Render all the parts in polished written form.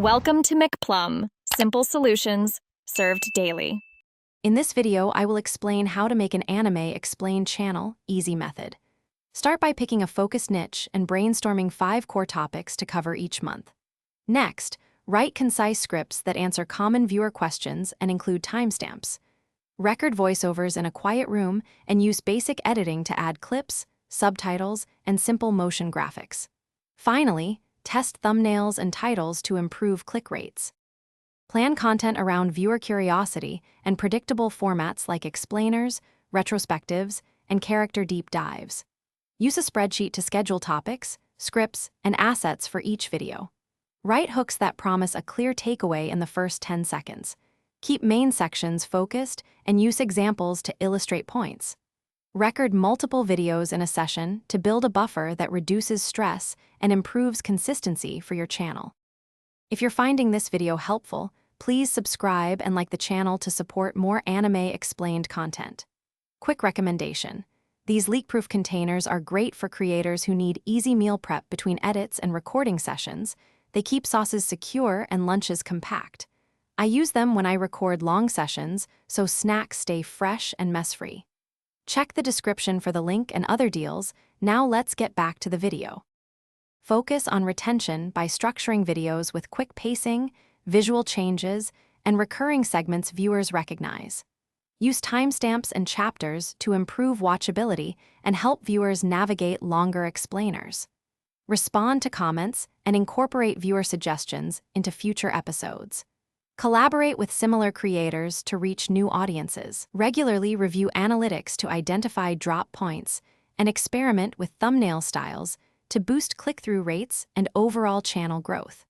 Welcome to McPlum, simple solutions served daily. In this video, I will explain how to make an anime explain channel easy method. Start by picking a focused niche and brainstorming 5 core topics to cover each month. Next, write concise scripts that answer common viewer questions and include timestamps. Record voiceovers in a quiet room and use basic editing to add clips, subtitles, and simple motion graphics. Finally, test thumbnails and titles to improve click rates. Plan content around viewer curiosity and predictable formats like explainers, retrospectives, and character deep dives. Use a spreadsheet to schedule topics, scripts, and assets for each video. Write hooks that promise a clear takeaway in the first 10 seconds. Keep main sections focused and use examples to illustrate points. Record multiple videos in a session to build a buffer that reduces stress and improves consistency for your channel. If you're finding this video helpful, please subscribe and like the channel to support more anime-explained content. Quick recommendation: these leak-proof containers are great for creators who need easy meal prep between edits and recording sessions. They keep sauces secure and lunches compact. I use them when I record long sessions, so snacks stay fresh and mess-free. Check the description for the link and other deals. Now let's get back to the video. Focus on retention by structuring videos with quick pacing, visual changes, and recurring segments viewers recognize. Use timestamps and chapters to improve watchability and help viewers navigate longer explainers. Respond to comments and incorporate viewer suggestions into future episodes. Collaborate with similar creators to reach new audiences. Regularly review analytics to identify drop points and experiment with thumbnail styles to boost click-through rates and overall channel growth.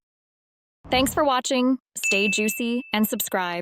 Thanks for watching. Stay juicy and subscribe.